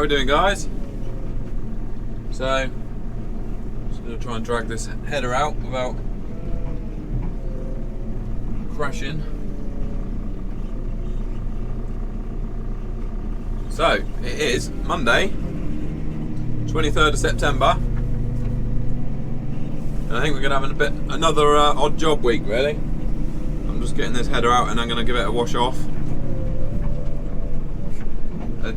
we doing, guys? So, just going to try and drag this header out without crashing. So, it is Monday, 23rd of September, and I think we're going to have another odd job week, really. I'm just getting this header out and I'm going to give it a wash off.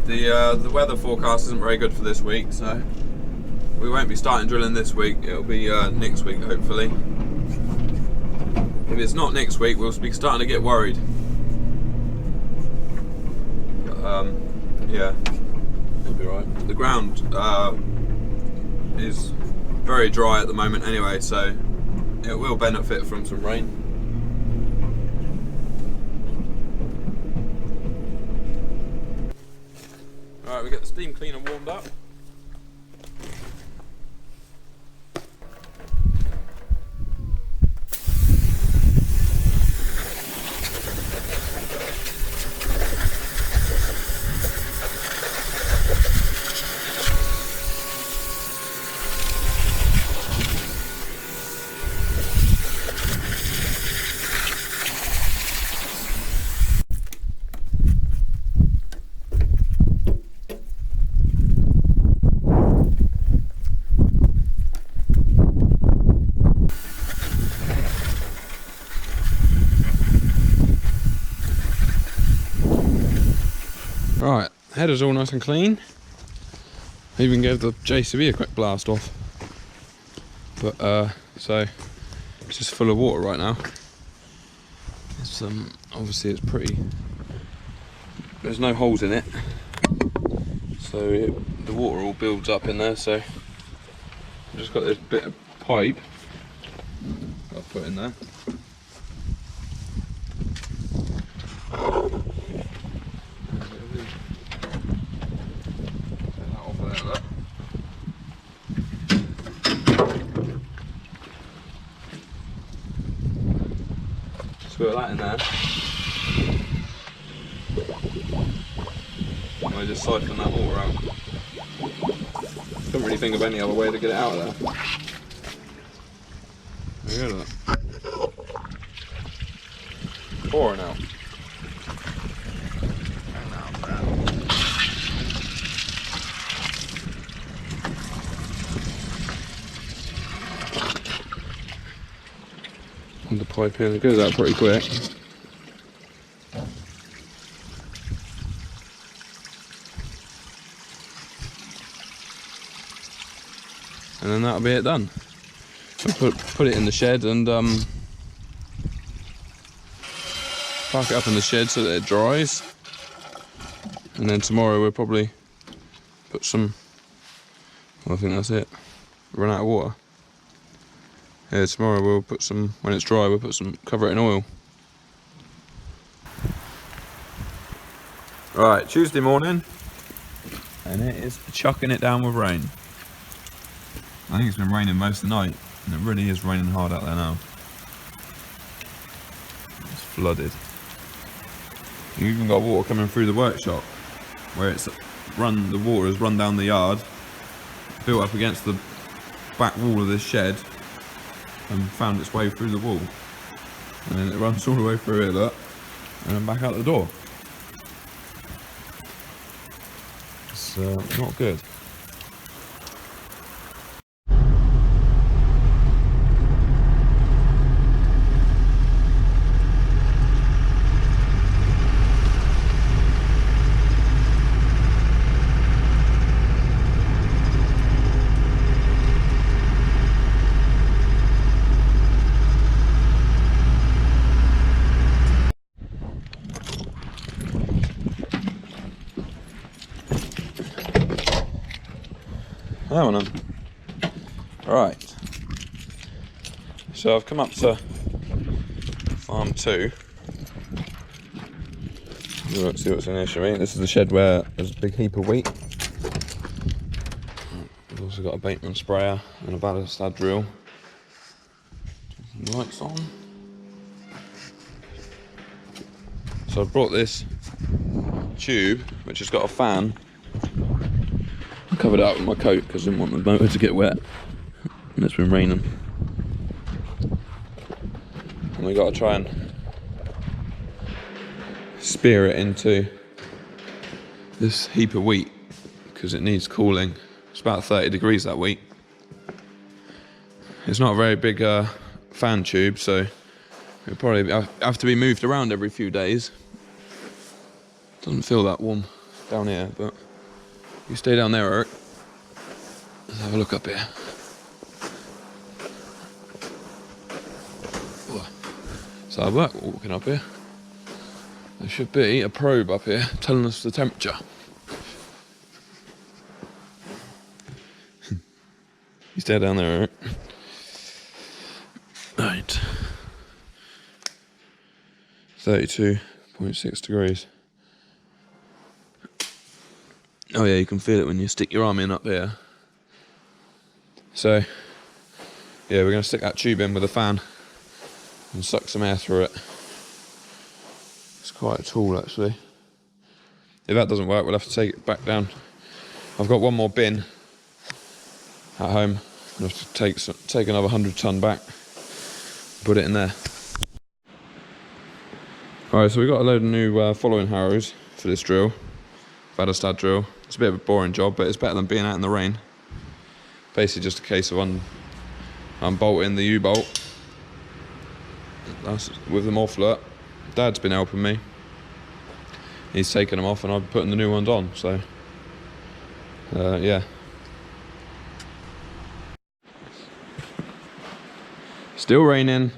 The weather forecast isn't very good for this week, so we won't be starting drilling this week. It'll be next week, hopefully. If it's not next week, we'll be starting to get worried. But, yeah, it'll be right. The ground is very dry at the moment anyway, so it will benefit from some rain. Alright, we get the steam cleaner warmed up. Right, header's all nice and clean. Even gave the JCB a quick blast off. But so it's just full of water right now. It's obviously it's pretty. There's no holes in it, so the water all builds up in there. So I've just got this bit of pipe I'll put in there. Put that in there. And I just siphon that water out. Couldn't really think of any other way to get it out of there. There you go, look. Pouring out. The pipe in, it goes out pretty quick. And then that'll be it done. I'll put it in the shed and park it up in the shed so that it dries. And then tomorrow we'll probably put some, well, I think that's it. Run out of water. Yeah, tomorrow we'll put some, when it's dry, we'll put some, cover it in oil. Right, Tuesday morning, and it is chucking it down with rain. I think it's been raining most of the night, and it really is raining hard out there now. It's flooded. You've even got water coming through the workshop, where the water has run down the yard, built up against the back wall of this shed, and found its way through the wall, and then it runs all the way through here, look, and then back out the door. It's not good. That one on. Right. So I've come up to farm 2. Let's see what's in here, shall we? This is the shed where there's a big heap of wheat. We've also got a Bateman sprayer and a vadersyad drill. Lights on. So I've brought this tube which has got a fan covered it up with my coat because I didn't want the motor to get wet, and it's been raining. And we got to try and spear it into this heap of wheat because it needs cooling. It's about 30 degrees that wheat. It's not a very big fan tube, so it'll probably have to be moved around every few days. Doesn't feel that warm down here, but you stay down there, Eric. Let's have a look up here. It's hard work walking up here. There should be a probe up here telling us the temperature. You stay down there, Eric. Right. 32.6 degrees. Oh yeah, you can feel it when you stick your arm in up here. So, yeah, we're going to stick that tube in with a fan and suck some air through it. It's quite a tool, actually. If that doesn't work, we'll have to take it back down. I've got one more bin at home. I'll have to take another 100-ton back, put it in there. Alright, so we've got a load of new following harrows for this drill, vadersyad drill. It's a bit of a boring job, but it's better than being out in the rain. Basically just a case of unbolting the U-bolt. That's with the muffler. Dad's been helping me. He's taken them off and I'm putting the new ones on, so yeah. Still raining,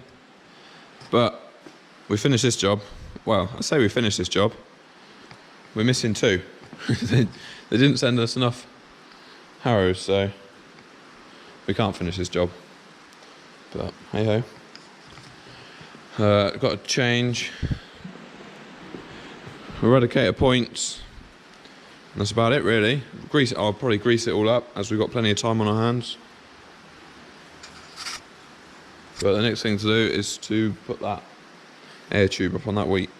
but we finished this job. Well, I say we finished this job. We're missing 2. They didn't send us enough harrows, so we can't finish this job. But hey ho. Got to change eradicator points. And that's about it, really. Grease it. I'll probably grease it all up as we've got plenty of time on our hands. But the next thing to do is to put that air tube up on that wheat.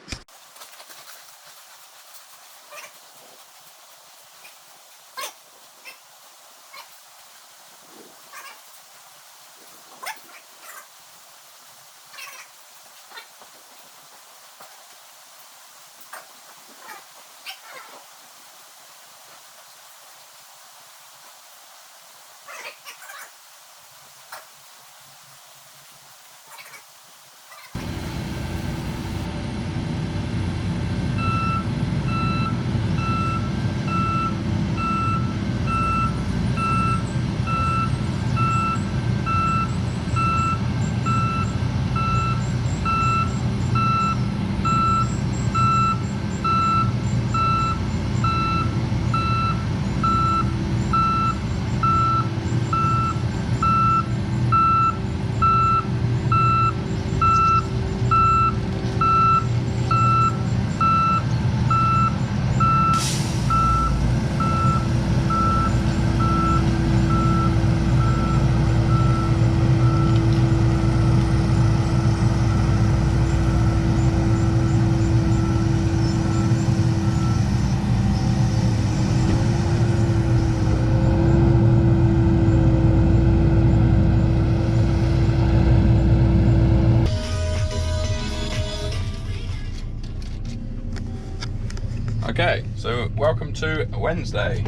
Okay, so welcome to Wednesday.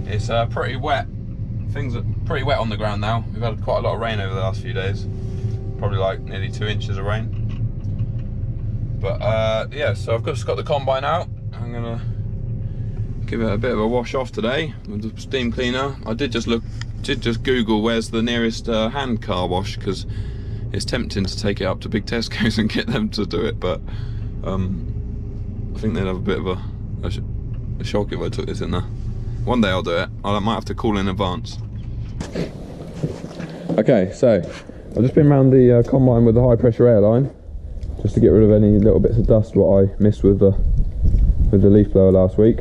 It's pretty wet. Things are pretty wet on the ground now. We've had quite a lot of rain over the last few days. Probably like nearly 2 inches of rain. But yeah, so I've just got the combine out. I'm gonna give it a bit of a wash off today with the steam cleaner. I did just Google where's the nearest hand car wash, because it's tempting to take it up to big Tesco's and get them to do it, but I think they'd have a bit of a shock if I took this in there. One day I'll do it. I might have to call in advance. Okay, so I've just been around the combine with the high pressure air line, just to get rid of any little bits of dust what I missed with the leaf blower last week.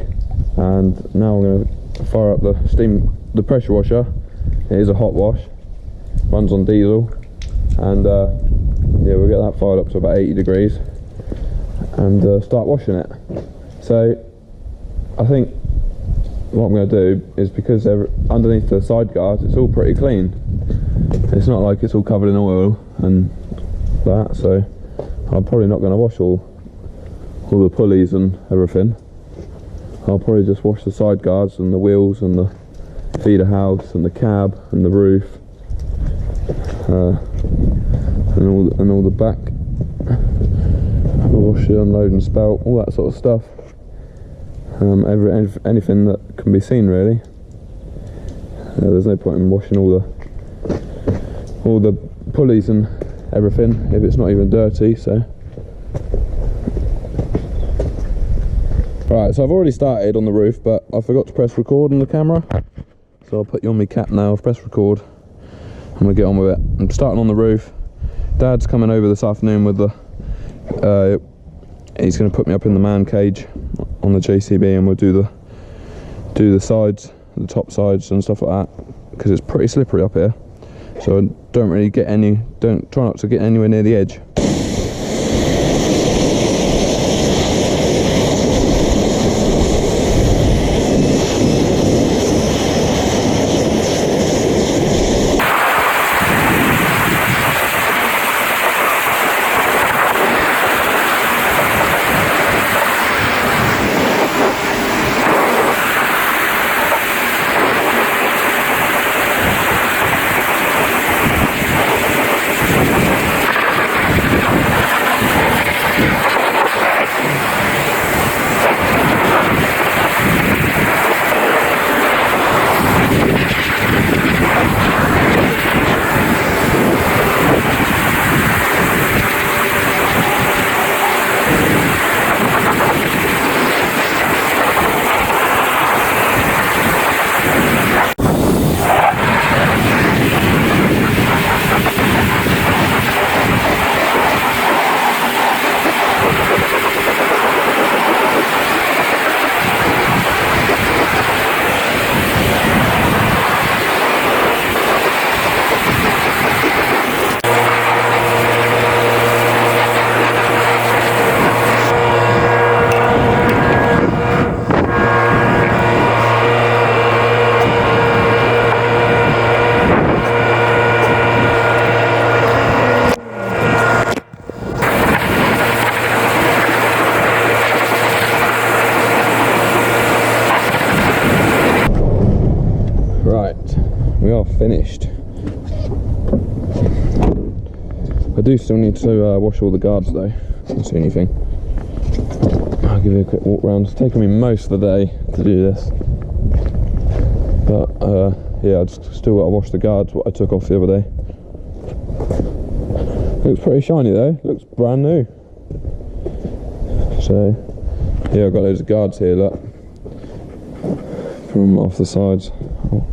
And now I'm going to fire up the pressure washer. It is a hot wash, runs on diesel, and yeah, we'll get that fired up to about 80 degrees and start washing it. So I think what I'm going to do is, because they're underneath the side guards, it's all pretty clean. It's not like it's all covered in oil and that, so I'm probably not going to wash all the pulleys and everything. I'll probably just wash the side guards and the wheels and the feeder house and the cab and the roof and all the back. I'll wash the unload and spout, all that sort of stuff. Anything that can be seen, really. There's no point in washing all the pulleys and everything if it's not even dirty. So right, so I've already started on the roof, but I forgot to press record on the camera, so I'll put you on my cap now. I've pressed record. I'm gonna get on with it. I'm starting on the roof. Dad's coming over this afternoon with the he's going to put me up in the man cage on the JCB, and we'll do the sides, the top sides and stuff like that, because it's pretty slippery up here. So don't try not to get anywhere near the edge. Finished. I do still need to wash all the guards though. That's the only thing. I'll give you a quick walk around. It's taken me most of the day to do this, but yeah, I've still got to wash the guards, what I took off the other day. Looks pretty shiny though, looks brand new. So yeah, I've got loads of guards here, look, from off the sides. I'll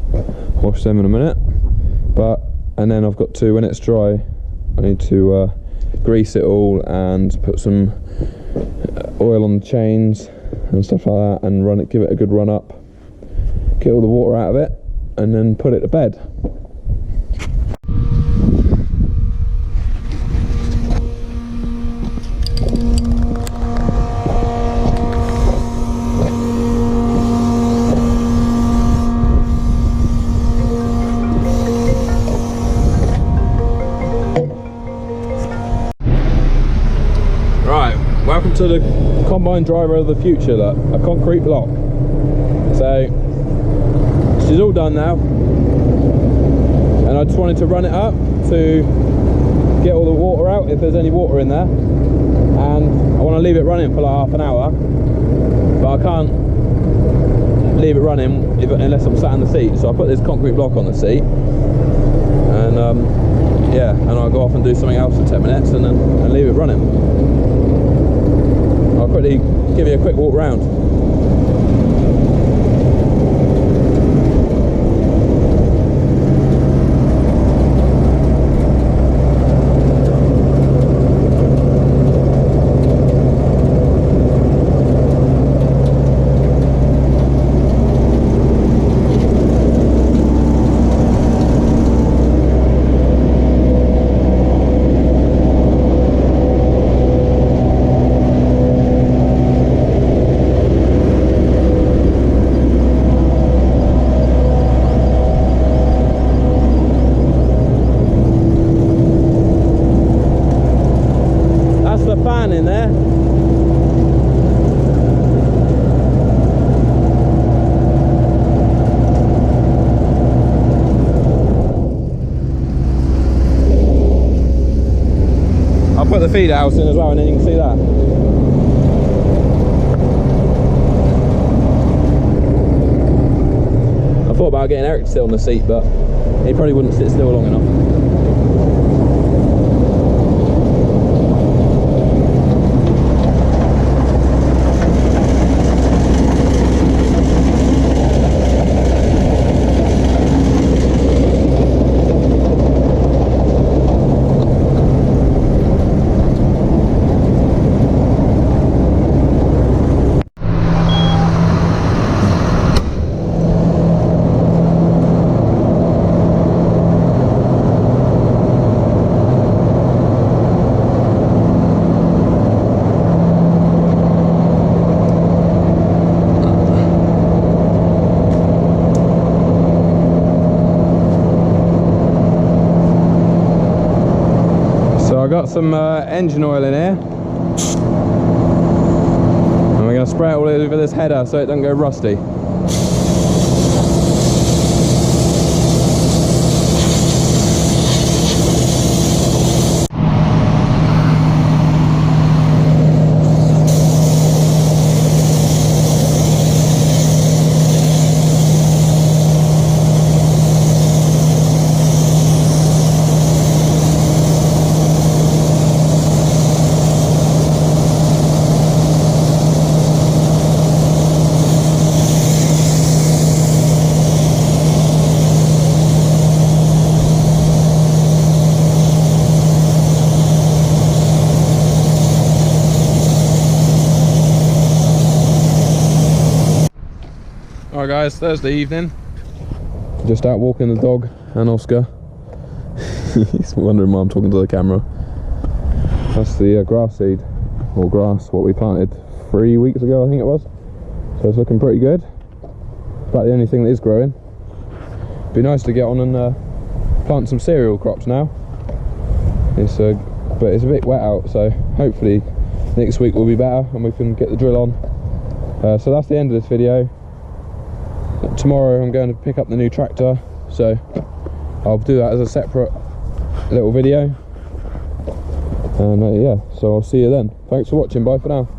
wash them in a minute, and then I've got to, when it's dry, I need to grease it all and put some oil on the chains and stuff like that, and give it a good run up, get all the water out of it, and then put it to bed. Welcome to the combine driver of the future, look, a concrete block. So she's all done now, and I just wanted to run it up to get all the water out if there's any water in there, and I want to leave it running for like half an hour, but I can't leave it running unless I'm sat in the seat. So I put this concrete block on the seat, and yeah, and I'll go off and do something else for 10 minutes and leave it running. I'll quickly give you a quick walk round. van in there. I'll put the feeder house in as well, and then you can see that. I thought about getting Eric to sit on the seat, but he probably wouldn't sit still long enough. Got some engine oil in here, and we're going to spray it all over this header so it doesn't go rusty. Alright guys, Thursday evening. Just out walking the dog and Oscar. He's wondering why I'm talking to the camera. That's the grass seed, or grass, what we planted 3 weeks ago I think it was. So it's looking pretty good. About the only thing that is growing. Be nice to get on and plant some cereal crops now. But it's a bit wet out, so hopefully next week will be better and we can get the drill on. So that's the end of this video. Tomorrow I'm going to pick up the new tractor, so I'll do that as a separate little video. And yeah, so I'll see you then. Thanks for watching, bye for now.